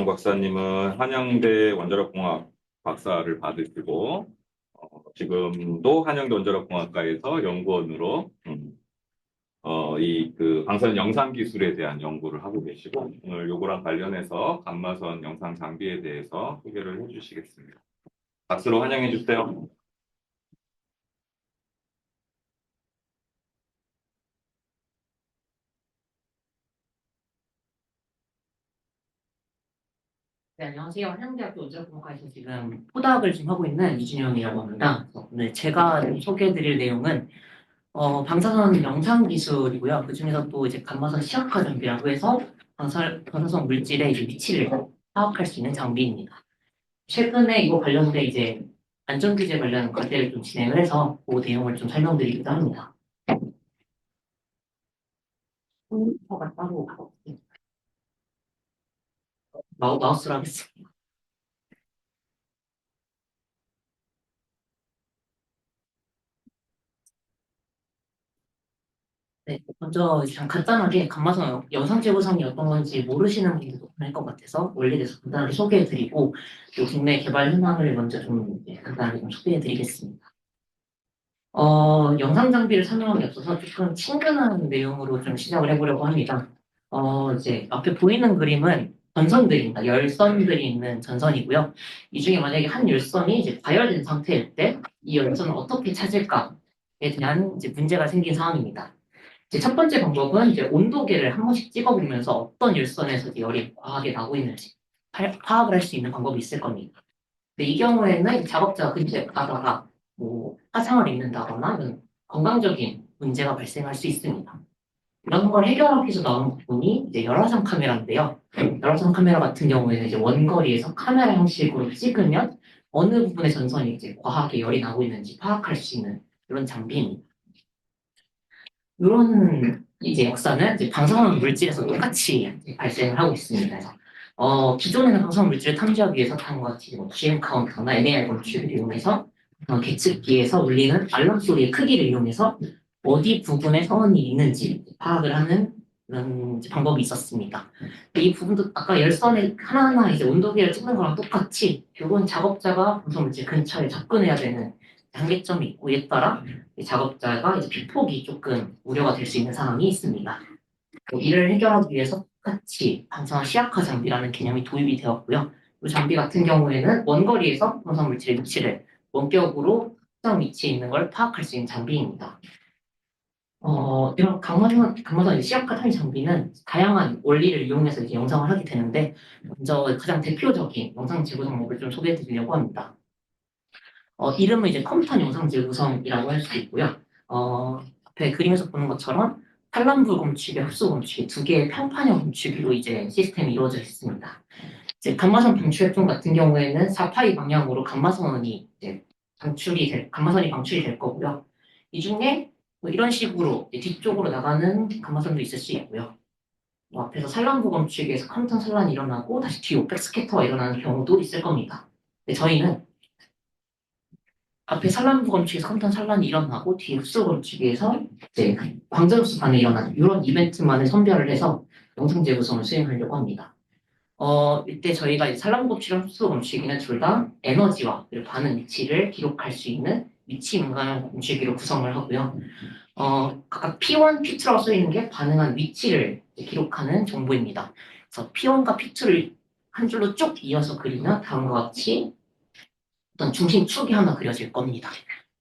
박사님은 한양대 원자력공학 박사를 받으시고 지금도 한양대 원자력공학과에서 연구원으로 이 방사선 영상 기술에 대한 연구를 하고 계시고 오늘 요거랑 관련해서 감마선 영상 장비에 대해서 소개를 해주시겠습니다. 박수로 환영해 주세요. 네, 안녕하세요. 한양대학교 원자력공학과에서 지금 포닥을 지금 하고 있는 이준영이라고 합니다. 오늘 제가 좀 소개해드릴 내용은 방사선 영상 기술이고요. 그 중에서 또 이제 감마선 시약화 장비라고 해서 방사선 물질의 이제 위치를 파악할 수 있는 장비입니다. 최근에 이거 관련된 이제 안전규제 관련 과제를 좀 진행을 해서 그 내용을 좀 설명드리기도 합니다. 컴퓨터가 따로 마우스로 하겠습니다. 네, 먼저 그냥 간단하게 감마선 영상 제고상이 어떤 건지 모르시는 분들도 많을 것 같아서 원리에 대해서 간단하게 소개해드리고 또 국내 개발 현황을 먼저 좀 간단하게 좀 소개해드리겠습니다. 영상 장비를 설명하기 앞서서 조금 친근한 내용으로 좀 시작을 해보려고 합니다. 이제 앞에 보이는 그림은 전선들입니다. 열선들이 있는 전선이고요. 이 중에 만약에 한 열선이 이제 과열된 상태일 때 이 열선을 어떻게 찾을까에 대한 이제 문제가 생긴 상황입니다. 이제 첫 번째 방법은 이제 온도계를 한 번씩 찍어보면서 어떤 열선에서 이제 열이 과하게 나고 있는지 파악을 할 수 있는 방법이 있을 겁니다. 근데 이 경우에는 작업자가 근처에 가다가 뭐 화상을 입는다거나 이런 건강적인 문제가 발생할 수 있습니다. 이런 걸 해결하기 위해서 나온 부분이 이제 열화상 카메라인데요. 열화상 카메라 같은 경우에는 이제 원거리에서 카메라 형식으로 찍으면 어느 부분의 전선이 이제 과하게 열이 나고 있는지 파악할 수 있는 이런 장비입니다. 이런 이제 역사는 이제 방사선 물질에서 똑같이 이제 발생을 하고 있습니다. 그래서 기존에는 방사선 물질을 탐지하기 위해서 다음과 같이 뭐 GM 카운터나 NAR 검출을 이용해서 계측기에서 울리는 알람 소리의 크기를 이용해서 어디 부분에 선이 있는지 파악을 하는 그런 이제 방법이 있었습니다. 이 부분도 아까 열선에 하나하나 이제 온도계를 찍는 거랑 똑같이 결국은 작업자가 방사선 물질 근처에 접근해야 되는 한계점이 있고 이에 따라 이 작업자가 이제 피폭이 조금 우려가 될 수 있는 상황이 있습니다. 이를 해결하기 위해서 똑같이 방사선 시약화 장비라는 개념이 도입이 되었고요. 이 장비 같은 경우에는 원거리에서 방사선 물질의 위치를 원격으로 특정 위치에 있는 걸 파악할 수 있는 장비입니다. 이런 감마선 시약화探 장비는 다양한 원리를 이용해서 이제 영상을 하게 되는데 먼저 가장 대표적인 영상 제고 방법을 좀 소개해 드리려고 합니다. 이름은 이제 컴퓨터 영상제 구성이라고 할 수 있고요. 앞에 그림에서 보는 것처럼 탈람불 검출기, 흡수 검출기 두 개의 평판형 검출기로 이제 시스템이 이루어져 있습니다. 이제 감마선 방출 활동 같은 경우에는 4파이 방향으로 감마선이 방출이 될 거고요. 이 중에 뭐 이런 식으로 뒤쪽으로 나가는 감마선도 있을 수 있고요. 앞에서 산란부 검출기에서 컴퓨터 산란이 일어나고 다시 뒤 오펙 스캐터가 일어나는 경우도 있을 겁니다. 근데 저희는 앞에 산란부 검출에서 컴퓨터 산란이 일어나고 뒤에 흡수 검출기에서 이제 광전 흡수 반응이 일어나는 이런 이벤트만을 선별을 해서 영상 재구성을 수행하려고 합니다. 이때 저희가 이제 산란부 검출이랑 흡수 검출기는 둘 다 에너지와 그리고 반응 위치를 기록할 수 있는 위치 민감형 검출기로 구성을 하고요. 각각 P1, P2라고 써 있는 게 반응한 위치를 기록하는 정보입니다. 그래서 P1과 P2를 한 줄로 쭉 이어서 그리면 다음과 같이 어떤 중심축이 하나 그려질 겁니다.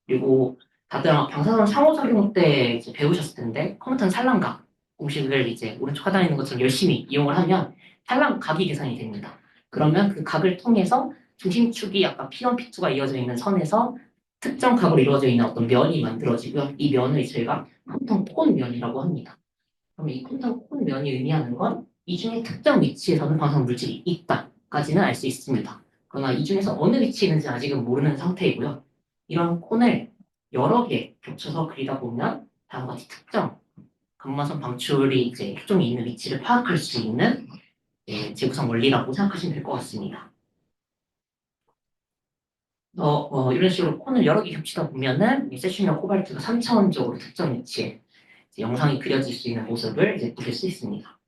그리고 다들 아마 방사선 상호작용 때 이제 배우셨을 텐데 컴퓨터는 산란각 공식을 이제 오른쪽 하단에 있는 것처럼 열심히 이용을 하면 산란각이 계산이 됩니다. 그러면 그 각을 통해서 중심축이 아까 P1, P2가 이어져 있는 선에서 특정 각으로 이루어져 있는 어떤 면이 만들어지고요. 이 면을 저희가 컴퓨터 콘 면이라고 합니다. 그럼 이 컴퓨터 콘 면이 의미하는 건 이 중에 특정 위치에서는 방사선 물질이 있다까지는 알 수 있습니다. 그러나 이 중에서 어느 위치에 있는지 아직은 모르는 상태이고요. 이런 콘을 여러 개 겹쳐서 그리다 보면 다음과 같이 특정 감마선 방출이 이제 특종이 있는 위치를 파악할 수 있는 재구성 원리라고 생각하시면 될 것 같습니다. 이런 식으로 콘을 여러 개 겹치다 보면은 세슘이나 코발트가 3차원적으로 특정 위치에 영상이 그려질 수 있는 모습을 이제 보실 수 있습니다.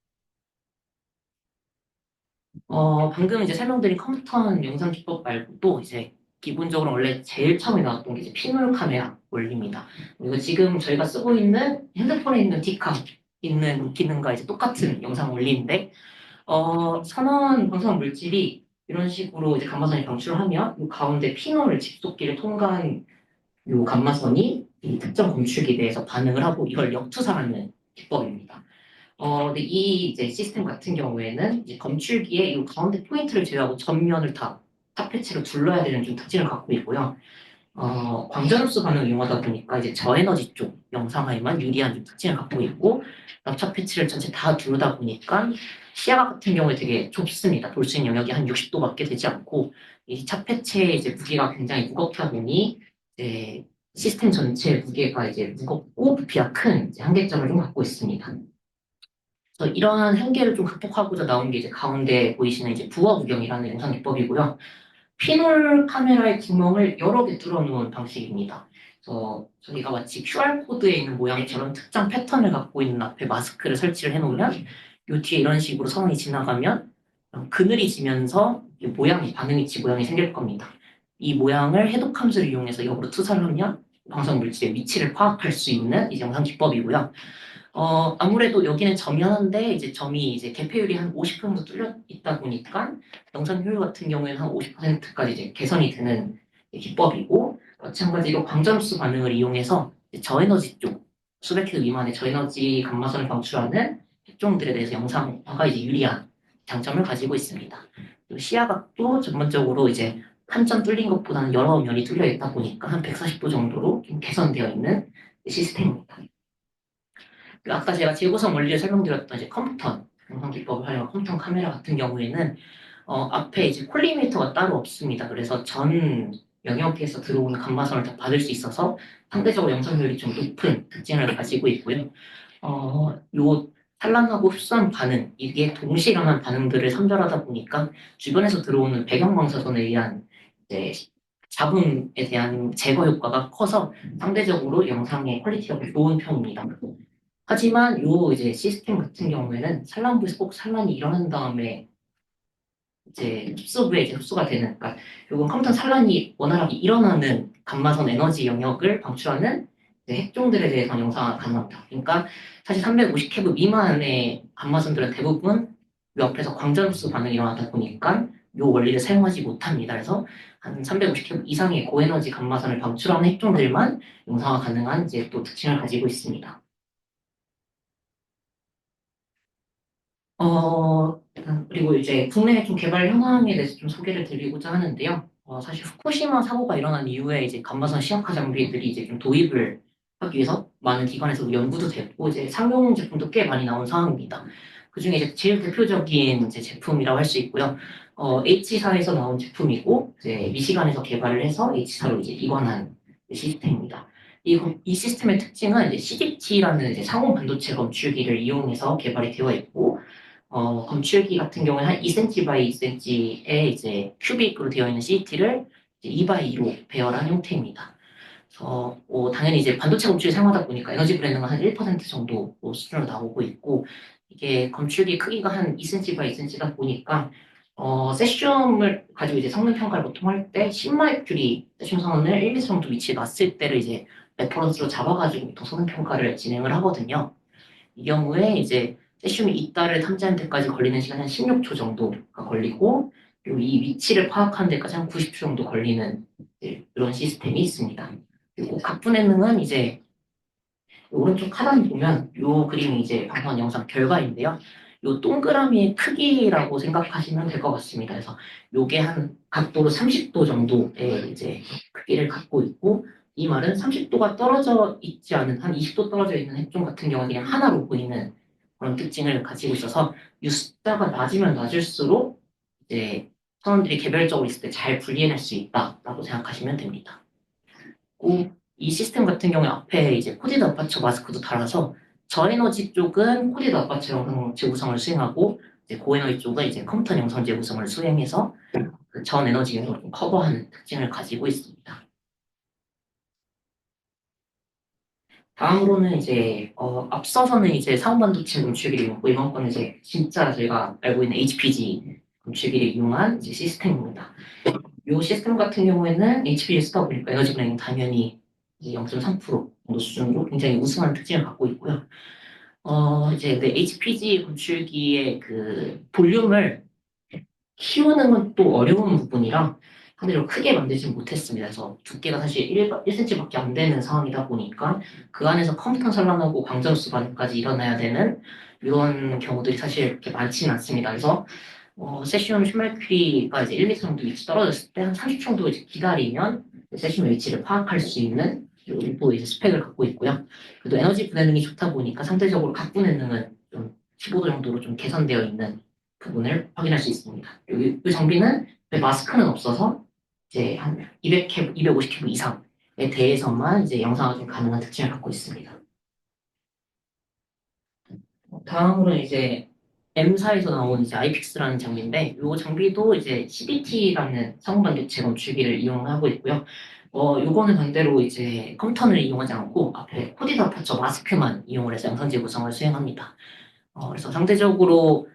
방금 이제 설명드린 컴퓨터 영상 기법 말고도 이제 기본적으로 원래 제일 처음에 나왔던 게 이제 피놀 카메라 원리입니다. 이거 지금 저희가 쓰고 있는 핸드폰에 있는 디카 있는 기능과 이제 똑같은 영상 원리인데, 선원 방사능 물질이 이런 식으로 이제 감마선이 방출하면 이 가운데 피놀 집속기를 통과한 이 감마선이 이 특정 검출기에 대해서 반응을 하고 이걸 역투사하는 기법입니다. 근데 이 이제 시스템 같은 경우에는 이제 검출기에 이 가운데 포인트를 제외하고 전면을 다 탑패치로 둘러야 되는 좀 특징을 갖고 있고요. 광전흡수 반응을 이용하다 보니까 이제 저에너지 쪽 영상화에만 유리한 좀 특징을 갖고 있고, 납차 패치를 전체 다 두르다 보니까 시야각 같은 경우에 되게 좁습니다. 볼 수 있는 영역이 한 60도밖에 되지 않고, 이 차폐체의 이제 무게가 굉장히 무겁다 보니 이제 시스템 전체의 무게가 이제 무겁고 부피가 큰 이제 한계점을 좀 갖고 있습니다. 그래서 이러한 한계를 좀 극복하고자 나온 게 이제 가운데 보이시는 이제 부어 구경이라는 영상 기법이고요. 피놀 카메라의 구멍을 여러 개 뚫어놓은 방식입니다. 그래서 저희가 마치 QR코드에 있는 모양처럼 특정 패턴을 갖고 있는 앞에 마스크를 설치를 해놓으면 요 뒤에 이런 식으로 선이 지나가면 그늘이 지면서 이 모양이 반응위치 모양이 생길 겁니다. 이 모양을 해독 함수를 이용해서 역으로 투사를 하면 방사능 물질의 위치를 파악할 수 있는 이 영상 기법이고요. 아무래도 여기는 점이 하나인데, 이제 점이 이제 개폐율이 한 50% 뚫려 있다 보니까, 영상 효율 같은 경우에는 한 50%까지 이제 개선이 되는 기법이고, 마찬가지로 광전흡수 반응을 이용해서 이제 저에너지 쪽, 수백 킬로 미만의 저에너지 감마선을 방출하는 핵종들에 대해서 영상화가 이제 유리한 장점을 가지고 있습니다. 그리고 시야각도 전반적으로 이제 한 점 뚫린 것보다는 여러 면이 뚫려 있다 보니까 한 140도 정도로 좀 개선되어 있는 시스템입니다. 아까 제가 재구성 원리를 설명드렸던 이제 컴퓨터 영상 기법을 활용한 컴퓨터 카메라 같은 경우에는 앞에 이제 콜리미터가 따로 없습니다. 그래서 전 영역에서 들어오는 감마선을 다 받을 수 있어서 상대적으로 영상 효율이 좀 높은 특징을 가지고 있고요. 요 산란하고 흡수한 반응, 이게 동시일어난 반응들을 선별하다 보니까 주변에서 들어오는 배경 방사선에 의한 이제 잡음에 대한 제거 효과가 커서 상대적으로 영상의 퀄리티가 좋은 편입니다. 하지만 요 이제 시스템 같은 경우에는 산란부에서 꼭 산란이 일어난 다음에 이제 흡수부에 이제 흡수가 되는, 그러니까 요건 컴퓨터 산란이 원활하게 일어나는 감마선 에너지 영역을 방출하는 이제 핵종들에 대해서는 영상화가 가능합니다. 그러니까 사실 350 케브 미만의 감마선들은 대부분 요 앞에서 광전 흡수 반응이 일어나다 보니까 요 원리를 사용하지 못합니다. 그래서 한 350 케브 이상의 고에너지 감마선을 방출하는 핵종들만 영상화 가능한 이제 또 특징을 가지고 있습니다. 그리고 이제 국내 좀 개발 현황에 대해서 좀 소개를 드리고자 하는데요. 사실 후쿠시마 사고가 일어난 이후에 이제 감마선 시약화 장비들이 이제 좀 도입을 하기 위해서 많은 기관에서 연구도 됐고, 이제 상용 제품도 꽤 많이 나온 상황입니다. 그중에 이제 제일 대표적인 이제 제품이라고 할 수 있고요. H사에서 나온 제품이고, 이제 미시간에서 개발을 해서 H사로 이제 이관한 시스템입니다. 이 시스템의 특징은 이제 CDT라는 이제 상온 반도체 검출기를 이용해서 개발이 되어 있고, 검출기 같은 경우에 한 2cm 바이 2cm의 이제 큐빅으로 되어 있는 CT를 2 바이 2로 배열한 형태입니다. 그래서 당연히 이제 반도체 검출기 사용하다 보니까 에너지 브랜드가 한 1% 정도 수준으로 나오고 있고, 이게 검출기 크기가 한 2cm 바이 2cm다 보니까 세슘을 가지고 이제 성능 평가를 보통 할 때 10마이큐리 세슘 선원을 1m 정도 위치에 놨을 때를 이제 레퍼런스로 잡아가지고 보통 성능 평가를 진행을 하거든요. 이 경우에 이제 세슘이 있다를 탐지하는 데까지 걸리는 시간이 한 16초 정도가 걸리고, 그리고 이 위치를 파악하는 데까지 한 90초 정도 걸리는 이제 그런 시스템이 있습니다. 그리고 각 분해능은 이제 오른쪽 하단 보면 요 그림이 이제 방송 영상 결과인데요. 요 동그라미의 크기라고 생각하시면 될 것 같습니다. 그래서 요게 한 각도로 30도 정도의 이제 크기를 갖고 있고, 이 말은 30도가 떨어져 있지 않은 한 20도 떨어져 있는 핵종 같은 경우는 그냥 하나로 보이는 그런 특징을 가지고 있어서, 요 숫자가 낮으면 낮을수록 이제 선원들이 개별적으로 있을 때 잘 분리해낼 수 있다라고 생각하시면 됩니다. 이 시스템 같은 경우에 앞에 이제 코디드 아파처 마스크도 달아서 저에너지 쪽은 코디드 아파처 영상 재구성을 수행하고, 이제 고에너지 쪽은 이제 컴퓨터 영상 재구성을 수행해서 그전 에너지 영역을 좀 커버하는 특징을 가지고 있습니다. 다음으로는 이제 앞서서는 이제 사원반도체 검출기를 이용고, 이번 거는 이제 진짜 저희가 알고 있는 HPG 건축기를 이용한 이제 시스템입니다. 이 시스템 같은 경우에는 HP를 쓰다 보니까 에너지 분양이 당연히 이제 0.3% 정도 수준으로 굉장히 우수한 특징을 갖고 있고요. 이제 그 HPG 건축기의 그 볼륨을 키우는 건 또 어려운 부분이라 상대적으로 크게 만들지 못했습니다. 그래서 두께가 사실 1cm밖에 안 되는 상황이다 보니까 그 안에서 컴퓨터 산란하고 광전수 반응까지 일어나야 되는 이런 경우들이 사실 그렇게 많지는 않습니다. 그래서 세슘 슈말큐리가 이제 1m 정도 위치 떨어졌을 때 한 30초 정도 이제 기다리면 세슘의 위치를 파악할 수 있는 일부 이제 스펙을 갖고 있고요. 그래도 에너지 분해능이 좋다 보니까 상대적으로 각 분해능은 좀 15도 정도로 좀 개선되어 있는 부분을 확인할 수 있습니다. 이 장비는 마스크는 없어서 이제 한 200캐브, 250캐브 이상에 대해서만 이제 영상화 좀 가능한 특징을 갖고 있습니다. 다음으로는 이제 M사에서 나온 이제 아이픽스라는 장비인데, 이 장비도 이제 CDT라는 상호반도체 건축기를 이용하고 있고요. 요거는 반대로 이제 컴퓨터를 이용하지 않고 앞에 코디다 퍼쳐 마스크만 이용을 해서 영상제 구성을 수행합니다. 그래서 상대적으로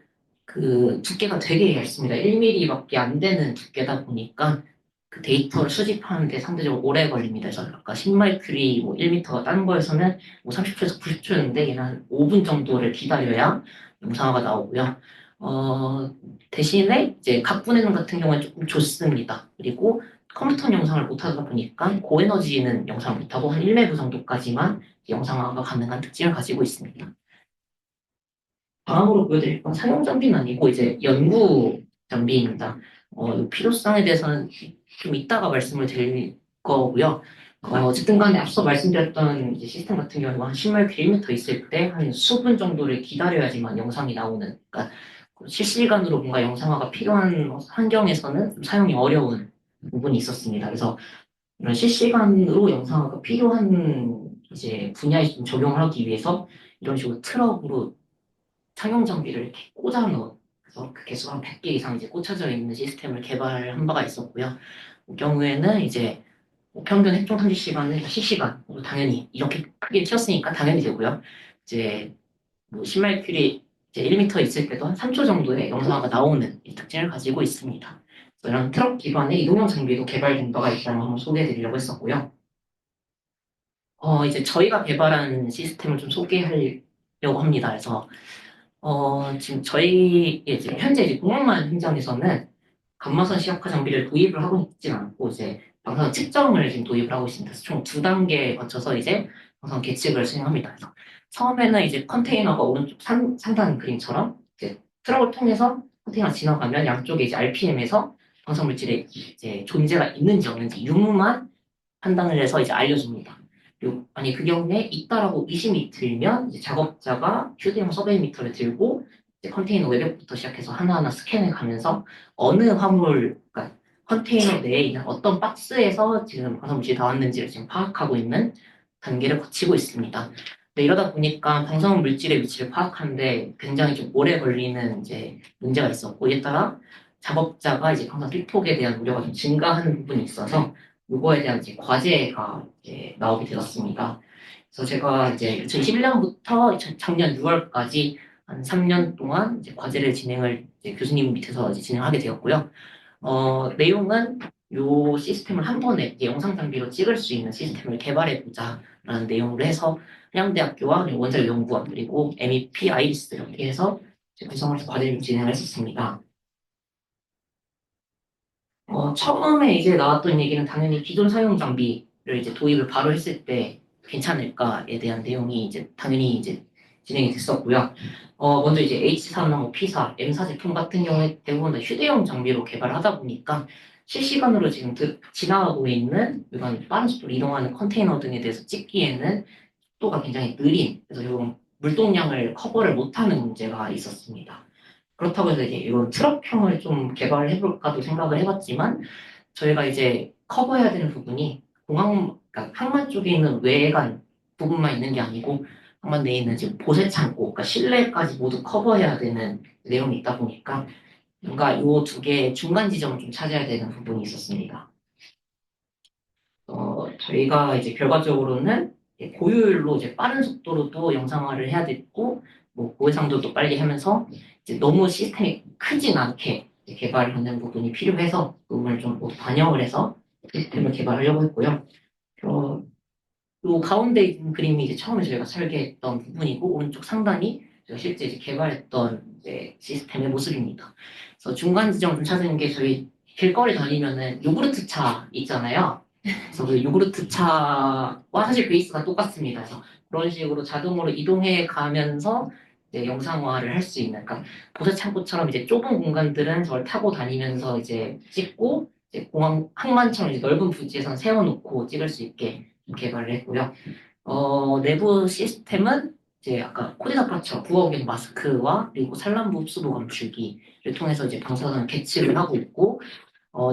그 두께가 되게 얇습니다. 1mm밖에 안 되는 두께다 보니까 그 데이터를 수집하는데 상대적으로 오래 걸립니다. 그래서 아까 10마이크리 뭐 1m가 다른 거에서는 뭐 30초에서 90초였는데 얘는 한 5분 정도를 기다려야 영상화가 나오고요. 대신에 이제 각분해능 같은 경우는 조금 좋습니다. 그리고 컴퓨터 영상을 못하다 보니까 고에너지는 영상을 못하고 한 1매브 정도까지만 영상화가 가능한 특징을 가지고 있습니다. 다음으로 보여드릴 건 사용 장비는 아니고 이제 연구 장비입니다. 이 필요성에 대해서는 좀 이따가 말씀을 드릴 거고요. 어쨌든 간에 앞서 말씀드렸던 이제 시스템 같은 경우는 한 10마일 킬로미터 있을 때 한 수분 정도를 기다려야지만 영상이 나오는, 그러니까 실시간으로 뭔가 영상화가 필요한 환경에서는 좀 사용이 어려운 부분이 있었습니다. 그래서 이런 실시간으로 영상화가 필요한 이제 분야에 좀 적용을 하기 위해서 이런 식으로 트럭으로 상용 장비를 이렇게 꽂아 넣은, 그래서 그 개수가 한 100개 이상 이제 꽂혀져 있는 시스템을 개발한 바가 있었고요. 그 경우에는 이제 뭐 평균 핵종 탐지 시간은 실시간으로 당연히 이렇게 크게 튀었으니까 당연히 되고요. 이제 뭐 10마일 이제 1m 있을 때도 한 3초 정도의 영상화가 나오는 이 특징을 가지고 있습니다. 그래서 이런 트럭 기반의 이동형 장비도 개발된 바가 있다는 걸 한번 소개해 드리려고 했었고요. 이제 저희가 개발한 시스템을 좀 소개하려고 합니다. 그래서 지금 저희 이제 현재 이제 공학만 현장에서는 감마선 시각화 장비를 도입을 하고 있진 않고 이제 방사선 측정을 지금 도입을 하고 있습니다. 그래서 총 두 단계에 거쳐서 이제 방사선 계측을 수행합니다. 그래서 처음에는 이제 컨테이너가 오른쪽 상단 그림처럼 이제 트럭을 통해서 컨테이너가 지나가면 양쪽에 이제 RPM에서 방사선 물질의 이제 존재가 있는지 없는지 유무만 판단을 해서 이제 알려줍니다. 아니 그 경우에 있다라고 의심이 들면 이제 작업자가 휴대용 서베이 미터를 들고 이제 컨테이너 외벽부터 시작해서 하나하나 스캔해 가면서 어느 화물, 그러니까 컨테이너 내에 있는 어떤 박스에서 지금 방사물질이 나왔는지를 지금 파악하고 있는 단계를 거치고 있습니다. 네, 이러다 보니까 방사선 물질의 위치를 파악하는데 굉장히 좀 오래 걸리는 이제 문제가 있었고, 이에 따라 작업자가 이제 방사선 필폭에 대한 우려가 좀 증가하는 부분이 있어서 요거에 대한 이제 과제가 이제 나오게 되었습니다. 그래서 제가 이제 2021년부터 작년 6월까지 한 3년 동안 이제 과제를 진행을 이제 교수님 밑에서 이제 진행하게 되었고요. 내용은 요 시스템을 한 번에 이제 영상 장비로 찍을 수 있는 시스템을 개발해 보자라는 내용으로 해서 한양대학교와 원자력연구원 그리고 MEP, 아이리스 이렇게 해서 이제 구성을 해서 과제를 진행을 했었습니다. 처음에 이제 나왔던 얘기는 당연히 기존 사용 장비를 이제 도입을 바로 했을 때 괜찮을까에 대한 내용이 이제 당연히 이제 진행이 됐었고요. 먼저 이제 H4나 뭐 P4, M사 제품 같은 경우에 대부분 다 휴대용 장비로 개발을 하다 보니까 실시간으로 지금 지나가고 있는 이런 빠른 속도로 이동하는 컨테이너 등에 대해서 찍기에는 속도가 굉장히 느린, 그래서 이런 물동량을 커버를 못하는 문제가 있었습니다. 그렇다고 해서 이제 이런 트럭형을 좀 개발을 해볼까도 생각을 해봤지만 저희가 이제 커버해야 되는 부분이 그러니까 항만 쪽에 있는 외관 부분만 있는 게 아니고 항만 내에 있는 지금 보세 창고, 그러니까 실내까지 모두 커버해야 되는 내용이 있다 보니까 뭔가 요 두 개의 중간 지점을 좀 찾아야 되는 부분이 있었습니다. 저희가 이제 결과적으로는 고효율로 이제 빠른 속도로도 영상화를 해야 됐고, 뭐 고해상도도 빨리 하면서 이제 너무 시스템이 크진 않게 개발하는 부분이 필요해서 그 부분을 좀 모두 반영을 해서 시스템을 개발하려고 했고요. 어, 요 가운데 있는 그림이 이제 처음에 저희가 설계했던 부분이고 오른쪽 상단이 저희가 실제 이제 개발했던 이제 시스템의 모습입니다. 그래서 중간 지점을 좀 찾은 게 저희 길거리 다니면은 요구르트 차 있잖아요. 그래서 그 요구르트 차와 사실 베이스가 똑같습니다. 그래서 그런 식으로 자동으로 이동해 가면서 이제 영상화를 할 수 있는, 그러니까 보세 창고처럼 이제 좁은 공간들은 저걸 타고 다니면서 이제 찍고 이제 공항 항만처럼 이제 넓은 부지에선 세워놓고 찍을 수 있게 개발을 했고요. 내부 시스템은 이제 아까 코디다파처 부어경 마스크와 그리고 산란부 흡수부 감출기를 통해서 이제 방사선을 계측을 하고 있고,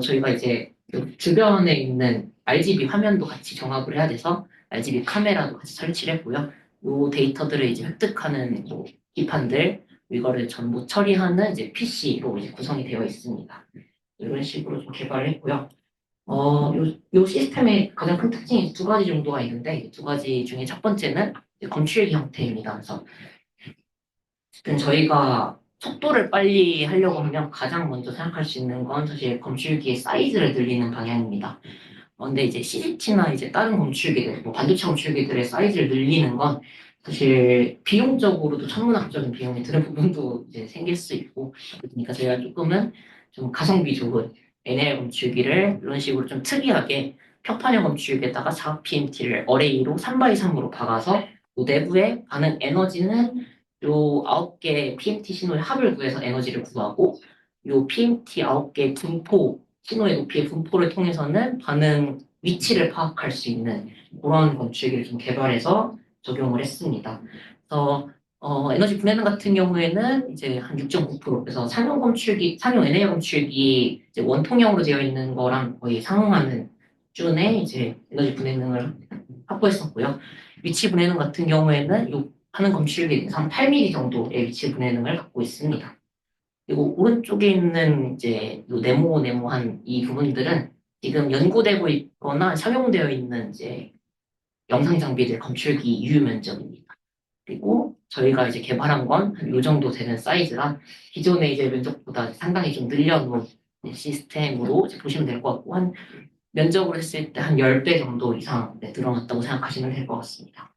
저희가 이제 그 주변에 있는 RGB 화면도 같이 정합을 해야 돼서 RGB 카메라도 같이 설치를 했고요. 요 데이터들을 이제 획득하는 뭐 기판들, 이거를 전부 처리하는 이제 PC로 이제 구성이 되어 있습니다. 이런 식으로 좀 개발을 했고요. 요 시스템의 가장 큰 특징이 두 가지 정도가 있는데, 이두 가지 중에 첫 번째는 이제 검출기 형태입니다. 그래서 저희가 속도를 빨리 하려고 하면 가장 먼저 생각할 수 있는 건 사실 검출기의 사이즈를 늘리는 방향입니다. 근데 이제 CCT나 이제 다른 검출기들, 뭐 반도체 검출기들의 사이즈를 늘리는 건 사실 비용적으로도 천문학적인 비용이 드는 부분도 이제 생길 수 있고, 그러니까 저희가 조금은 좀 가성비 좋은 NL 검출기를 이런 식으로 좀 특이하게 평판형 검출기에다가 4PMT를 어레이로 3x3으로 박아서 그 내부에 가는 에너지는 요 9개 PMT 신호의 합을 구해서 에너지를 구하고, 요 PMT 9개 분포 신호의 높이의 분포를 통해서는 반응 위치를 파악할 수 있는 그런 검출기를 좀 개발해서 적용을 했습니다. 그래서 에너지 분해능 같은 경우에는 이제 한 6.9%, 그래서 상용 검출기, 상용 NA 검출기 이제 원통형으로 되어 있는 거랑 거의 상응하는 수준의 이제 에너지 분해능을 확보했었고요. 위치 분해능 같은 경우에는 요 하는 검출기에서 한 8mm 정도의 위치 분해능을 갖고 있습니다. 그리고 오른쪽에 있는 이제 요 네모한 이 부분들은 지금 연구되고 있거나 상용되어 있는 이제 영상 장비들 검출기 유효 면적입니다. 그리고 저희가 이제 개발한 건 한 요 정도 되는 사이즈라 기존의 이제 면적보다 상당히 좀 늘려놓은 시스템으로 이제 보시면 될 것 같고, 한 면적으로 했을 때 한 10배 정도 이상 늘어났다고 생각하시면 될 것 같습니다.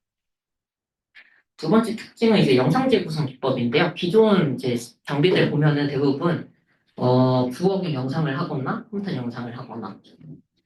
두 번째 특징은 이제 영상제 구성 기법인데요. 기존 이제 장비들 보면은 대부분 부업용 영상을 하거나 컴퓨터 영상을 하거나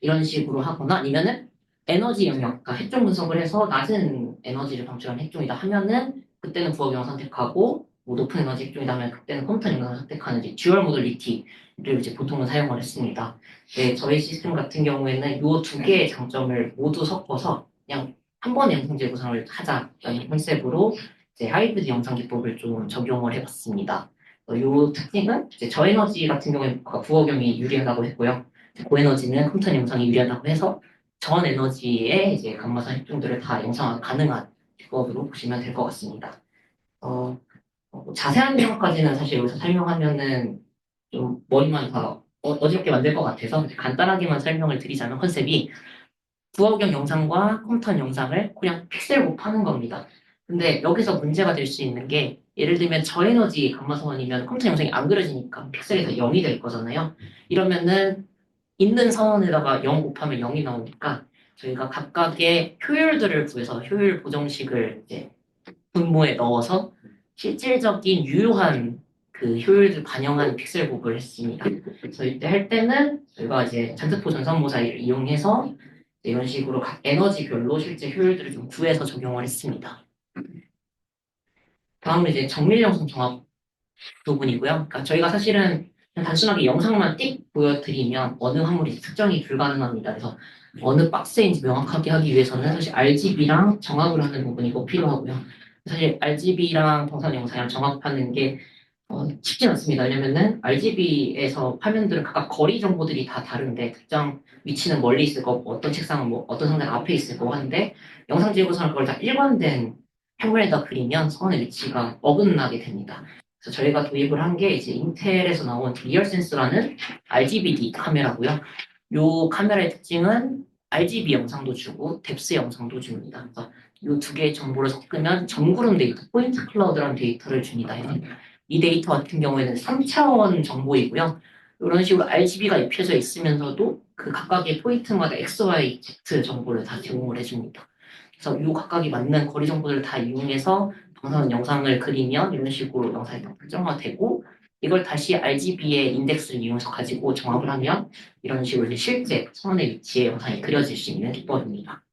이런 식으로 하거나 아니면은 에너지 영역, 그러니까 핵종 분석을 해서 낮은 에너지를 방출하는 핵종이다 하면은 그때는 부업 영상 선택하고, 뭐 높은 에너지 핵종이다 하면 그때는 컴퓨터 영상 선택하는 이제 듀얼 모듈리티를 이제 보통은 사용을 했습니다. 네, 저희 시스템 같은 경우에는 이 두 개의 장점을 모두 섞어서 그냥 한 번에 영상제 구성을 하자라는 컨셉으로 이제 하이브리드 영상 기법을 좀 적용을 해봤습니다. 이 특징은 이제 저에너지 같은 경우에 부어경이 유리하다고 했고요. 고에너지는 컴퓨터 영상이 유리하다고 해서 전 에너지의 이제 감마선 핵종들을 다 영상화 가능한 기법으로 보시면 될 것 같습니다. 자세한 내용까지는 사실 여기서 설명하면은 좀 머리만 다 어지럽게 만들 것 같아서 간단하게만 설명을 드리자면 컨셉이 부어경 영상과 컴퓨터 영상을 그냥 픽셀로 파는 겁니다. 근데 여기서 문제가 될 수 있는 게 예를 들면 저에너지 감마선이면 컴퓨터 영상이 안 그려지니까 픽셀이 다 0이 될 거잖아요. 이러면은 있는 선원에다가 0 곱하면 0이 나오니까 저희가 각각의 효율들을 구해서 효율 보정식을 이제 분모에 넣어서 실질적인 유효한 그 효율을 반영한 픽셀 곱을 했습니다. 그래서 이때 할 때는 저희가 이제 잔트포 전선모사를 이용해서 이런 식으로 각 에너지별로 실제 효율들을 좀 구해서 적용을 했습니다. 다음은 이제 정밀 영상 정합 부분이고요. 그러니까 저희가 사실은 그냥 단순하게 영상만 띡 보여드리면 어느 화물이 특정이 불가능합니다. 그래서 어느 박스인지 명확하게 하기 위해서는 사실 RGB랑 정합을 하는 부분이 꼭 필요하고요. 사실 RGB랑 동선 영상이랑 정합하는 게 쉽진 않습니다. 왜냐면은 RGB에서 화면들은 각각 거리 정보들이 다 다른데 특정 위치는 멀리 있을 거고 어떤 책상은 뭐 어떤 상자가 앞에 있을 거고 하는데 영상 제고서는 그걸 다 일관된 평면에다 그리면 선의 위치가 어긋나게 됩니다. 그래서 저희가 도입을 한 게 이제 인텔에서 나온 리얼센스라는 RGBD 카메라고요. 요 카메라의 특징은 RGB 영상도 주고 뎁스 영상도 줍니다. 그래서 이 두 개의 정보를 섞으면 정구름 데이터, 포인트 클라우드라는 데이터를 줍니다. 이 데이터 같은 경우에는 3차원 정보이고요. 이런 식으로 RGB가 입혀져 있으면서도 그 각각의 포인트마다 X, Y, Z 정보를 다 제공을 해줍니다. 그래서 이 각각이 맞는 거리 정보들을 다 이용해서 방사선 영상을 그리면 이런 식으로 영상이 다 설정화되고 이걸 다시 RGB의 인덱스를 이용해서 가지고 정합을 하면 이런 식으로 이제 실제 선의 위치에 영상이 그려질 수 있는 기법입니다.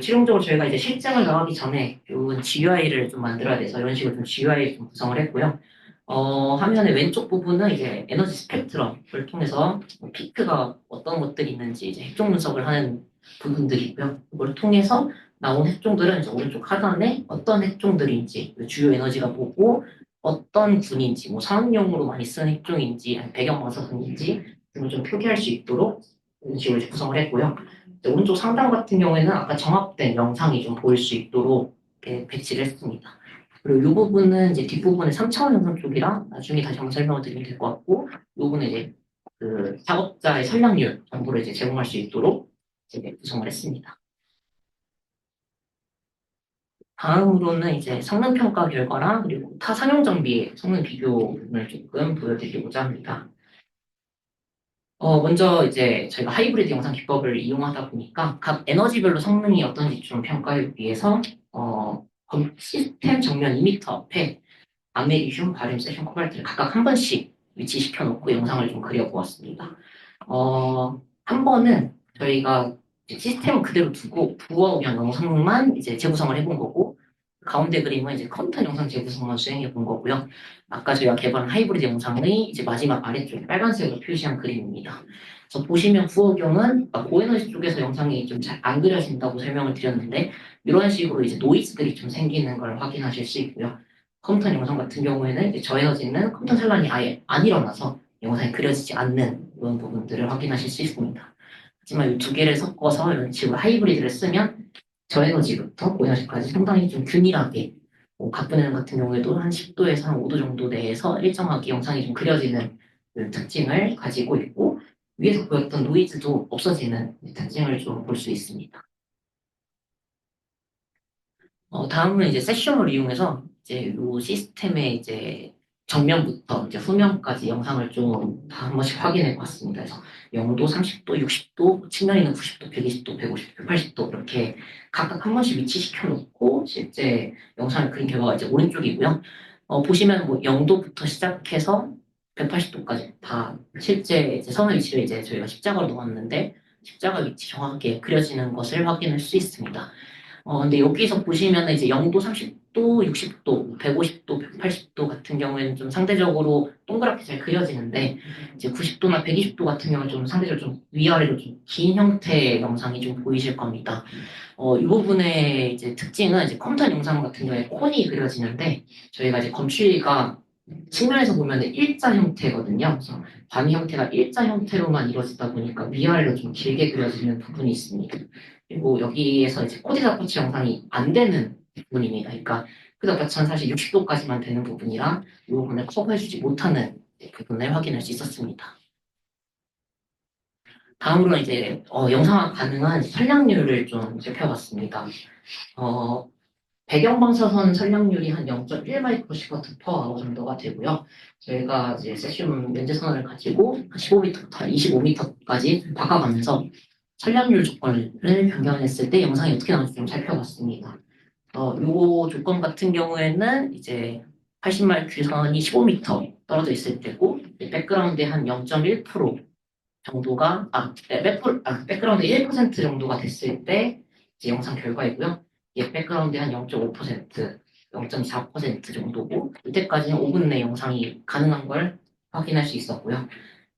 최종적으로 저희가 이제 실증을 나가기 전에 이 GUI를 좀 만들어야 돼서 이런 식으로 좀 GUI 좀 구성을 했고요. 화면의 왼쪽 부분은 이제 에너지 스펙트럼을 통해서 피크가 어떤 것들이 있는지 이제 핵종 분석을 하는 부분들이고요. 이걸 통해서 나온 핵종들은 이제 오른쪽 하단에 어떤 핵종들인지, 주요 에너지가 뭐고, 어떤 군인지, 뭐 산업용으로 많이 쓰는 핵종인지, 아니면 배경 방사선인지 등을 좀 표기할 수 있도록 이런 식으로 이제 구성을 했고요. 이제 오른쪽 상단 같은 경우에는 아까 정합된 영상이 좀 보일 수 있도록 이렇게 배치를 했습니다. 그리고 이 부분은 이제 뒷부분에 3차원 영상 쪽이랑 나중에 다시 한번 설명을 드리면 될 것 같고, 이 부분은 이제 그 작업자의 선량률 정보를 이제 제공할 수 있도록 이제 구성을 했습니다. 다음으로는 이제 성능 평가 결과랑 그리고 타 상용 장비의 성능 비교 부분을 조금 보여드리고자 합니다. 먼저 이제 저희가 하이브리드 영상 기법을 이용하다 보니까 각 에너지별로 성능이 어떤지 좀 평가하기 위해서 시스템 정면 2m 앞에 아메리슘, 바륨, 세슘, 코발트를 각각 한 번씩 위치시켜 놓고 영상을 좀 그려보았습니다. 한 번은 저희가 이제 시스템을 그대로 두고 부어오면 영상만 이제 재구성을 해본 거고, 가운데 그림은 이제 컴퓨터 영상 재구성만 수행해 본 거고요. 아까 저희가 개발한 하이브리드 영상의 이제 마지막 아래쪽에 빨간색으로 표시한 그림입니다. 그래서 보시면 부어경은 고에너지 쪽에서 영상이 좀 잘 안 그려진다고 설명을 드렸는데, 이런 식으로 이제 노이즈들이 좀 생기는 걸 확인하실 수 있고요. 컴퓨터 영상 같은 경우에는 이제 저에너지는 컴퓨터 산란이 아예 안 일어나서 영상이 그려지지 않는 이런 부분들을 확인하실 수 있습니다. 하지만 이 두 개를 섞어서 이런 식으로 하이브리드를 쓰면 저에너지부터 고에너지까지 상당히 좀 균일하게 가쁜 에너 같은 경우에도 한 10도에서 한 5도 정도 내에서 일정하게 영상이 좀 그려지는 그 특징을 가지고 있고 위에서 보였던 노이즈도 없어지는 특징을 좀 볼 수 있습니다. 다음은 이제 세션을 이용해서 이제 이 시스템의 이제 정면부터 이제 후면까지 영상을 좀 다 한 번씩 확인해 봤습니다. 그래서 0도, 30도, 60도, 측면에는 90도, 120도, 150도, 80도 이렇게 각각 한 번씩 위치시켜 놓고 실제 영상을 그린 결과가 이제 오른쪽이고요. 보시면 뭐 0도부터 시작해서 180도까지 다 실제 이제 선의 위치를 이제 저희가 십자가로 놓았는데 십자가 위치 정확하게 그려지는 것을 확인할 수 있습니다. 근데 여기서 보시면 이제 0도, 30도, 60도, 150도, 180도 같은 경우에는 좀 상대적으로 동그랗게 잘 그려지는데, 이제 90도나 120도 같은 경우는 좀 상대적으로 좀 위아래로 좀 긴 형태의 영상이 좀 보이실 겁니다. 이 부분의 이제 특징은 이제 컴퓨터 영상 같은 경우에 콘이 그려지는데, 저희가 이제 검출이가 측면에서 보면 일자 형태거든요. 그래서 반 형태가 일자 형태로만 이루어지다 보니까 위아래로 좀 길게 그려지는 부분이 있습니다. 그리고 여기에서 이제 코디 자포치 영상이 안 되는 부분입니다. 그러니까 코디 자포치는 사실 60도까지만 되는 부분이라 이 부분을 커버해주지 못하는 부분을 확인할 수 있었습니다. 다음으로 이제 영상화 가능한 선량률을 좀 살펴봤습니다. 어, 배경 방사선 선량률이 한 0.1 마이크로시버트 퍼 아워 정도가 되고요. 저희가 이제 세슘 면제 선언을 가지고 15m부터 한 25m까지 바꿔가면서 선량률 조건을 변경했을 때 영상이 어떻게 나올지 좀 살펴봤습니다. 요 조건 같은 경우에는 이제 80마일 규선이 15m 떨어져 있을 때고 백그라운드에 한 0.1% 정도가 백그라운드 1% 정도가 됐을 때 이제 영상 결과이고요. 백그라운드에 한 0.5%, 0.4% 정도고 이때까지는 5분 내 영상이 가능한 걸 확인할 수 있었고요.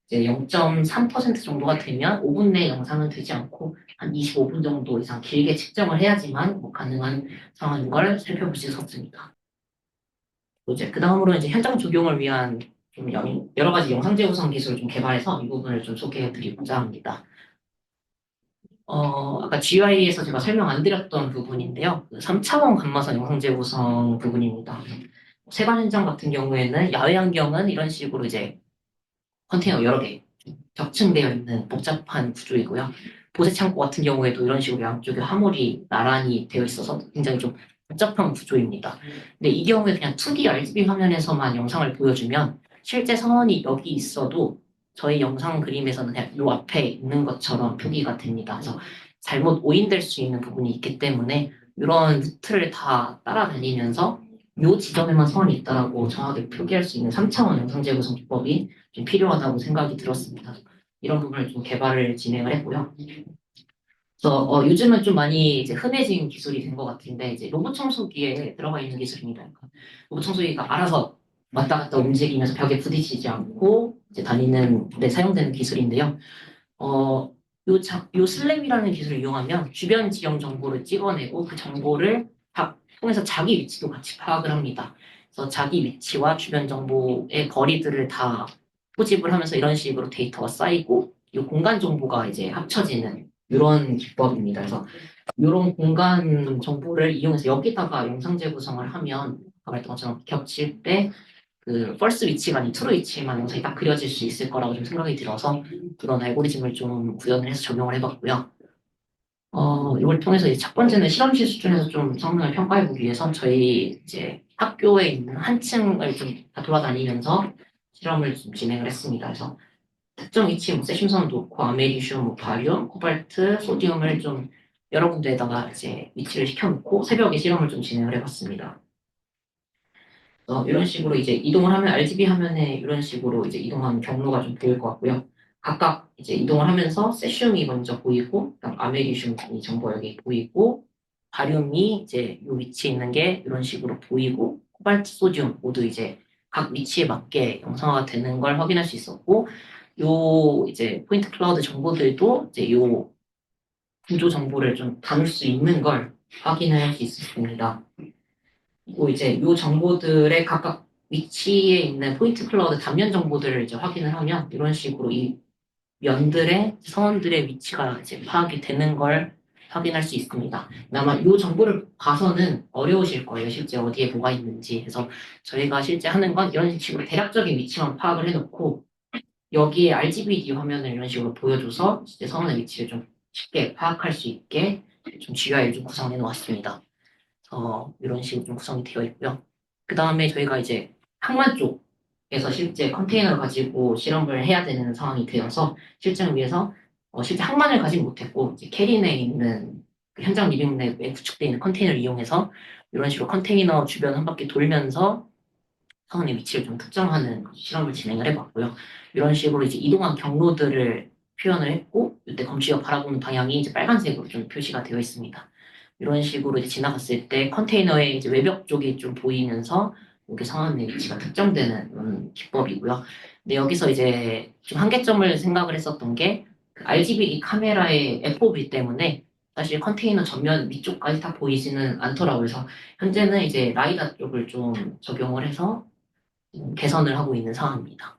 이제 0.3% 정도가 되면 5분 내 영상은 되지 않고 한 25분 정도 이상 길게 측정을 해야지만 뭐 가능한 상황인 걸 살펴볼 수 있었습니다. 이제 그 다음으로 이제 현장 적용을 위한 좀 여러 가지 영상 재구성 기술을 좀 개발해서 이 부분을 좀 소개해 드리고자 합니다. 아까 GUI에서 제가 설명 안 드렸던 부분인데요. 그 3차원 감마선 영상 재구성 부분입니다. 세관 현장 같은 경우에는 야외 환경은 이런 식으로 이제 컨테이너 여러 개 겹층되어 있는 복잡한 구조이고요. 보세 창고 같은 경우에도 이런 식으로 양쪽에 화물이 나란히 되어 있어서 굉장히 좀 복잡한 구조입니다. 근데 이 경우에 그냥 2D RGB 화면에서만 영상을 보여주면 실제 선이 여기 있어도 저희 영상 그림에서는 그냥 요 앞에 있는 것처럼 표기가 됩니다. 그래서 잘못 오인될 수 있는 부분이 있기 때문에 이런 루트를 다 따라다니면서 요 지점에만 선이 있다라고 정확하게 표기할 수 있는 3차원 영상 재구성 기법이 좀 필요하다고 생각이 들었습니다. 이런 부분을 좀 개발을 진행을 했고요. 그래서 요즘은 좀 많이 이제 흔해진 기술이 된 것 같은데 이제 로봇 청소기에 들어가 있는 기술입니다. 그러니까 로봇 청소기가 알아서 왔다 갔다 움직이면서 벽에 부딪히지 않고 이제 다니는 데 사용되는 기술인데요. 요 슬램이라는 기술을 이용하면 주변 지형 정보를 찍어내고 그 정보를 통해서 자기 위치도 같이 파악을 합니다. 그래서 자기 위치와 주변 정보의 거리들을 다 포집을 하면서 이런 식으로 데이터가 쌓이고 이 공간 정보가 이제 합쳐지는 이런 기법입니다. 그래서 이런 공간 정보를 이용해서 여기다가 영상 재구성을 하면 아까 말했던 것처럼 겹칠 때 그 펄스 위치가 아닌 트루 위치만 영상이 딱 그려질 수 있을 거라고 좀 생각이 들어서 그런 알고리즘을 좀 구현을 해서 적용을 해봤고요. 이걸 통해서 이제 첫 번째는 실험실 수준에서 좀 성능을 평가해보기 위해서 저희 이제 학교에 있는 한 층을 좀 다 돌아다니면서 실험을 좀 진행을 했습니다. 그래서 특정 위치에 뭐 세슘선 놓고 아메리슘, 뭐 바륨, 코발트, 소디움을 좀 여러 군데에다가 이제 위치를 시켜놓고 새벽에 실험을 좀 진행을 해봤습니다. 이런 식으로 이제 이동을 하면 RGB 화면에 이런 식으로 이제 이동하는 경로가 좀 보일 것 같고요. 각각 이제 이동을 하면서 세슘이 먼저 보이고, 그다음 아메리슘이 정보 여기 보이고, 바륨이 이제 이 위치에 있는 게 이런 식으로 보이고, 코발트, 소듐 모두 이제 각 위치에 맞게 영상화가 되는 걸 확인할 수 있었고, 요 이제 포인트 클라우드 정보들도 이제 요 구조 정보를 좀 다룰 수 있는 걸 확인할 수 있었습니다. 그리고 이제 요 정보들의 각각 위치에 있는 포인트 클라우드 단면 정보들을 이제 확인을 하면 이런 식으로 이 면들의 선들의 위치가 이제 파악이 되는 걸 확인할 수 있습니다. 아마 이 정보를 봐서는 어려우실 거예요. 실제 어디에 뭐가 있는지. 그래서 저희가 실제 하는 건 이런 식으로 대략적인 위치만 파악을 해놓고 여기에 RGBD 화면을 이런 식으로 보여줘서 이제 선의 위치를 좀 쉽게 파악할 수 있게 좀 GUI를 좀 구성해 놓았습니다. 이런 식으로 좀 구성이 되어 있고요. 그 다음에 저희가 이제 항만 쪽에서 실제 컨테이너를 가지고 실험을 해야 되는 상황이 되어서 실증을 위해서 실제 항만을 가지 못했고 이제 캐린에 있는 그 현장 리빙 랩에 구축되어 있는 컨테이너를 이용해서 이런 식으로 컨테이너 주변 한 바퀴 돌면서 사원의 위치를 좀 특정하는 실험을 진행을 해봤고요. 이런 식으로 이제 이동한 경로들을 표현을 했고 이때 검지가 바라보는 방향이 이제 빨간색으로 좀 표시가 되어 있습니다. 이런 식으로 이제 지나갔을 때 컨테이너의 이제 외벽 쪽이 좀 보이면서 여기 상황의 위치가 특정되는 기법이고요. 근데 여기서 이제 좀 한계점을 생각을 했었던 게 그 RGB 카메라의 FOV 때문에 사실 컨테이너 전면 위쪽까지 다 보이지는 않더라고요. 그래서 현재는 이제 라이다 쪽을 좀 적용을 해서 개선을 하고 있는 상황입니다.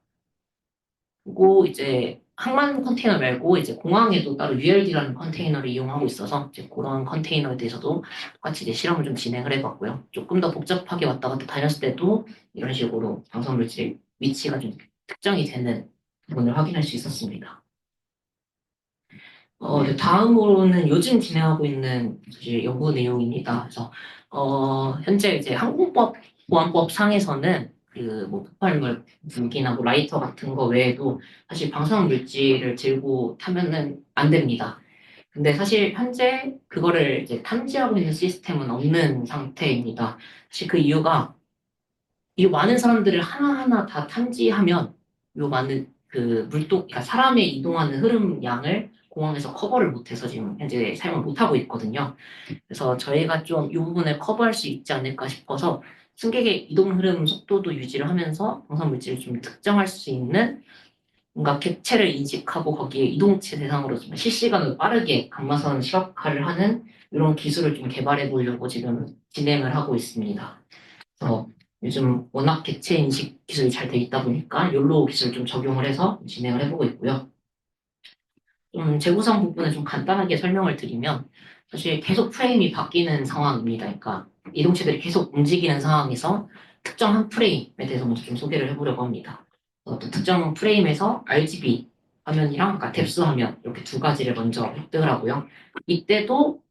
그리고 이제 항만 컨테이너 말고 이제 공항에도 따로 ULD라는 컨테이너를 이용하고 있어서 이제 그런 컨테이너에 대해서도 똑같이 이제 실험을 좀 진행을 해봤고요. 조금 더 복잡하게 왔다 갔다 다녔을 때도 이런 식으로 방사선 물질의 위치가 좀 특정이 되는 부분을 확인할 수 있었습니다. 다음으로는 요즘 진행하고 있는 사실 연구 내용입니다. 그래서 현재 이제 항공법 보안법 상에서는 그 뭐 폭발물 무기나 뭐 라이터 같은 거 외에도 사실 방사능 물질을 들고 타면은 안 됩니다. 근데 사실 현재 그거를 이제 탐지하고 있는 시스템은 없는 상태입니다. 사실 그 이유가 이 많은 사람들을 하나하나 다 탐지하면 요 많은 그 그러니까 사람의 이동하는 흐름 양을 공항에서 커버를 못해서 지금 현재 사용을 못하고 있거든요. 그래서 저희가 좀 이 부분을 커버할 수 있지 않을까 싶어서 승객의 이동 흐름 속도도 유지를 하면서 방사능 물질을 좀 특정할 수 있는 뭔가 객체를 인식하고 거기에 이동체 대상으로 좀 실시간으로 빠르게 감마선 시각화를 하는 이런 기술을 좀 개발해 보려고 지금 진행을 하고 있습니다. 그래서 요즘 워낙 객체 인식 기술이 잘 돼 있다 보니까 욜로 기술 좀 적용을 해서 진행을 해보고 있고요. 좀 재구성 부분을 좀 간단하게 설명을 드리면 사실 계속 프레임이 바뀌는 상황입니다. 그러니까 이동체들이 계속 움직이는 상황에서 특정 한 프레임에 대해서 먼저 좀 소개를 해보려고 합니다. 또 특정 프레임에서 RGB 화면이랑 아까 뎁스 화면 이렇게 두 가지를 먼저 획득을 하고요. 이때도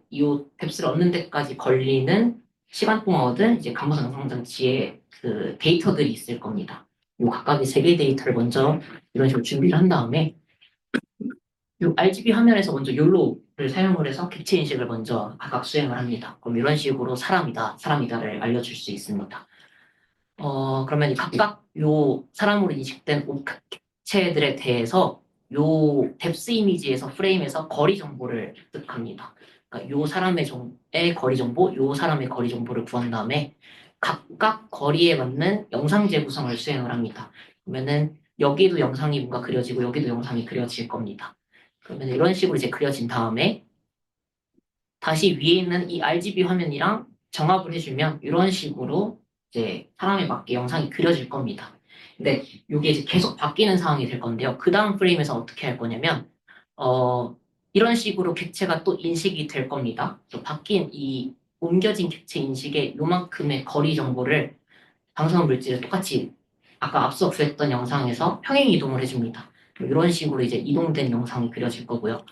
이 뎁스를 얻는 데까지 걸리는 시간 동안 얻은 이제 감마성 영상 장치의 그 데이터들이 있을 겁니다. 요 각각의 세 개의 데이터를 먼저 이런 식으로 준비를 한 다음에 요 RGB 화면에서 먼저 욜로를 사용을 해서 객체 인식을 먼저 각각 수행을 합니다. 그럼 이런 식으로 사람이다를 알려줄 수 있습니다. 그러면 각각 요 사람으로 인식된 객체들에 대해서 요 뎁스 이미지에서 프레임에서 거리 정보를 획득합니다. 그러니까 요 사람의 거리 정보, 요 사람의 거리 정보를 구한 다음에 각각 거리에 맞는 영상제 구성을 수행을 합니다. 그러면은 여기도 영상이 뭔가 그려지고 여기도 영상이 그려질 겁니다. 그러면 이런 식으로 이제 그려진 다음에 다시 위에 있는 이 RGB 화면이랑 정합을 해주면 이런 식으로 이제 사람에 맞게 영상이 그려질 겁니다. 근데 이게 이제 계속 바뀌는 상황이 될 건데요. 그 다음 프레임에서 어떻게 할 거냐면, 어, 이런 식으로 객체가 또 인식이 될 겁니다. 그래서 바뀐 이 옮겨진 객체 인식의 요만큼의 거리 정보를 방사선 물질을 똑같이 아까 앞서 구했던 영상에서 평행 이동을 해줍니다. 이런 식으로 이제 이동된 영상이 그려질 거고요.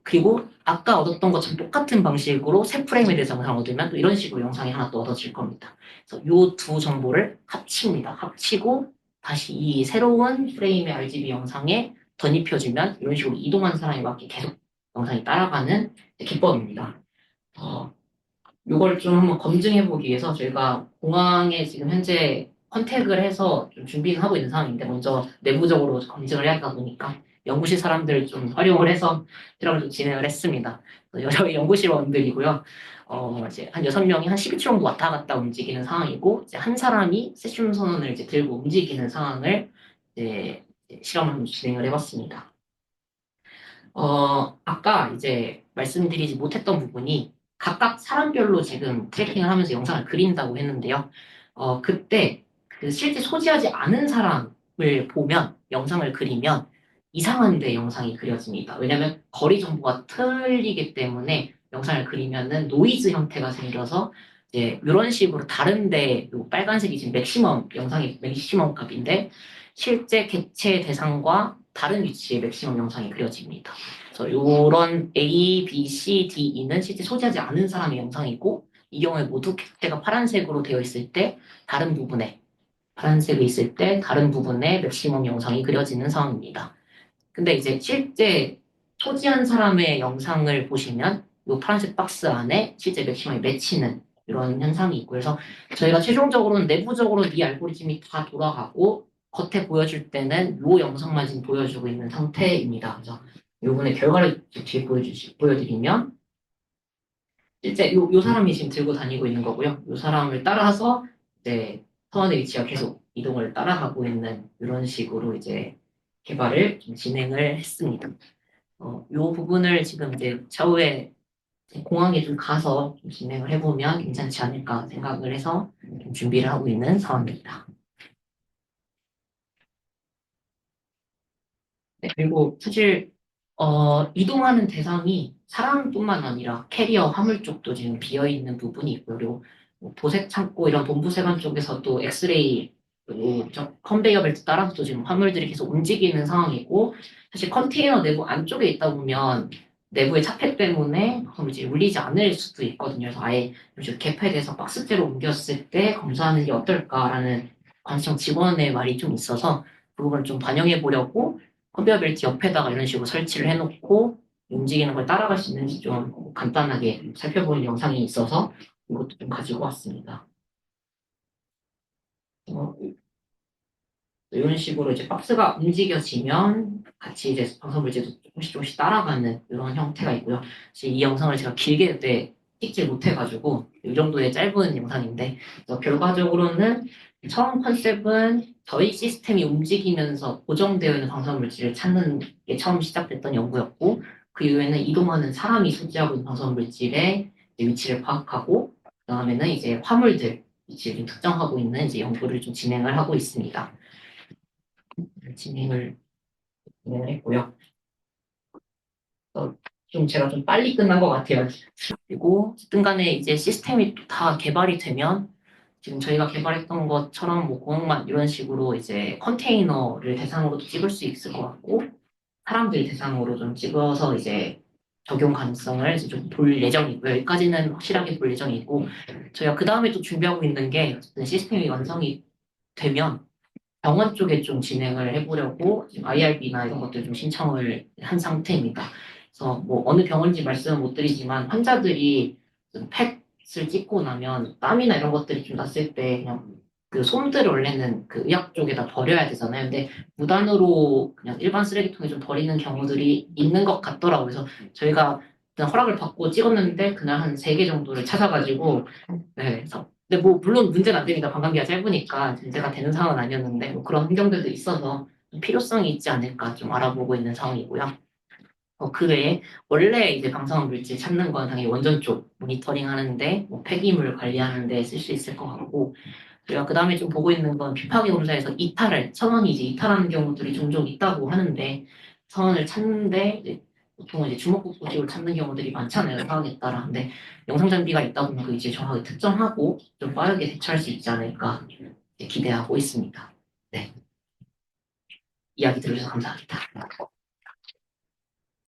그리고 아까 얻었던 것처럼 똑같은 방식으로 새 프레임에 대해서 영상을 얻으면 또 이런 식으로 영상이 하나 또 얻어질 겁니다. 그래서 이 두 정보를 합칩니다. 합치고 다시 이 새로운 프레임의 RGB 영상에 덧입혀주면 이런 식으로 이동한 사람에 맞게 계속 영상이 따라가는 기법입니다. 어, 이걸 좀 한번 검증해 보기 위해서 저희가 공항에 지금 현재 컨택을 해서 좀 준비는 하고 있는 상황인데 먼저 내부적으로 검증을 해야 하다 보니까 연구실 사람들 좀 활용을 해서 실험을 좀 진행을 했습니다. 여러 연구실원들이고요. 이제 한 6명이 한 10일 정도 왔다 갔다 움직이는 상황이고 이제 한 사람이 세슘 선원을 이제 들고 움직이는 상황을 이제 실험을 한번 진행을 해봤습니다. 아까 이제 말씀드리지 못했던 부분이 각각 사람별로 지금 트래킹을 하면서 영상을 그린다고 했는데요. 그때 그 실제 소지하지 않은 사람을 보면, 영상을 그리면 이상한데 영상이 그려집니다. 왜냐면 거리 정보가 틀리기 때문에 영상을 그리면은 노이즈 형태가 생겨서 이제 이런 식으로 다른데 요 빨간색이 지금 맥시멈, 영상의 맥시멈 값인데 실제 객체 대상과 다른 위치의 맥시멈 영상이 그려집니다. 그래서 이런 A, B, C, D, E는 실제 소지하지 않은 사람의 영상이고 이 경우에 모두 객체가 파란색으로 되어 있을 때 다른 부분에 파란색이 있을 때 다른 부분에 맥시멈 영상이 그려지는 상황입니다. 근데 이제 실제 소지한 사람의 영상을 보시면 이 파란색 박스 안에 실제 맥시멈이 맺히는 이런 현상이 있고 그래서 저희가 최종적으로는 내부적으로 이 알고리즘이 다 돌아가고 겉에 보여줄 때는 이 영상만 지금 보여주고 있는 상태입니다. 그래서 요번에 결과를 뒤에 보여드리면 실제 요 사람이 지금 들고 다니고 있는 거고요. 요 사람을 따라서 이제 서원의 위치가 계속 이동을 따라가고 있는 이런 식으로 이제 개발을 좀 진행을 했습니다. 요 부분을 지금 이제 차후에 공항에 좀 가서 좀 진행을 해보면 괜찮지 않을까 생각을 해서 좀 준비를 하고 있는 상황입니다. 네, 그리고 사실 이동하는 대상이 사람뿐만 아니라 캐리어 화물 쪽도 지금 비어 있는 부분이 있고요. 그리고 뭐 보색 창고 이런 본부 세관 쪽에서도 엑스레이 그리고 저 컨베이어 벨트 따라서도 지금 화물들이 계속 움직이는 상황이고 사실 컨테이너 내부 안쪽에 있다 보면 내부의 차폐 때문에 이제 울리지 않을 수도 있거든요. 그래서 아예 좀 개폐돼서 박스째로 옮겼을 때 검사하는 게 어떨까라는 관청 직원의 말이 좀 있어서 그 부분을 좀 반영해 보려고 컨베이어 벨트 옆에다가 이런 식으로 설치를 해놓고 움직이는 걸 따라갈 수 있는지 좀 간단하게 살펴보는 영상이 있어서 이것도 좀 가지고 왔습니다. 이런 식으로 이제 박스가 움직여지면 같이 이제 방송물질도 조금씩 따라가는 이런 형태가 있고요. 사실 이 영상을 제가 길게 그때 찍지 못해가지고 이 정도의 짧은 영상인데 그래서 결과적으로는 처음 컨셉은 저희 시스템이 움직이면서 고정되어 있는 방사물질을 찾는 게 처음 시작됐던 연구였고 그 이후에는 이동하는 사람이 소지하고 있는 방사물질의 위치를 파악하고 그다음에는 이제 화물들 위치를 좀 특정하고 있는 이제 연구를 좀 진행을 하고 있습니다. 진행을 했고요. 좀 제가 좀 빨리 끝난 것 같아요. 그리고 어쨌든 간에 이제 시스템이 다 개발이 되면 지금 저희가 개발했던 것처럼 뭐 공항만 이런 식으로 이제 컨테이너를 대상으로도 찍을 수 있을 것 같고 사람들 대상으로 좀 찍어서 이제 적용 가능성을 이제 좀 볼 예정이고요. 여기까지는 확실하게 볼 예정이고 저희가 그 다음에 또 준비하고 있는 게 어쨌든 시스템이 완성이 되면 병원 쪽에 좀 진행을 해보려고 지금 IRB나 이런 것들 좀 신청을 한 상태입니다. 그래서 뭐 어느 병원인지 말씀은 못 드리지만 환자들이 좀 펫을 찍고 나면 땀이나 이런 것들이 좀 났을 때 그냥 그 솜들을 원래는 그 의학 쪽에다 버려야 되잖아요. 근데 무단으로 그냥 일반 쓰레기통에 좀 버리는 경우들이 있는 것 같더라고요. 그래서 저희가 그냥 허락을 받고 찍었는데 그날 한 3개 정도를 찾아가지고 네, 그래서 근데 뭐 물론 문제는 안 됩니다. 관광기가 짧으니까 문제가 되는 상황은 아니었는데 뭐 그런 환경들도 있어서 좀 필요성이 있지 않을까 좀 알아보고 있는 상황이고요. 그 외에 원래 이제 방사능 물질 찾는 건 당연히 원전 쪽 모니터링 하는데 뭐 폐기물 관리하는데 쓸 수 있을 것 같고 저희가 그 다음에 좀 보고 있는 건 피파계 검사에서 이탈을 천원이 이제 이탈하는 경우들이 종종 있다고 하는데 천원을 찾는데 이제 보통은 이제 주먹구구식으로 찾는 경우들이 많잖아요 상황에 따라. 근데 영상 장비가 있다 보면 그 이제 정확하게 특정하고 좀 빠르게 대처할 수 있지 않을까 기대하고 있습니다. 네, 이야기 들으셔서 감사합니다.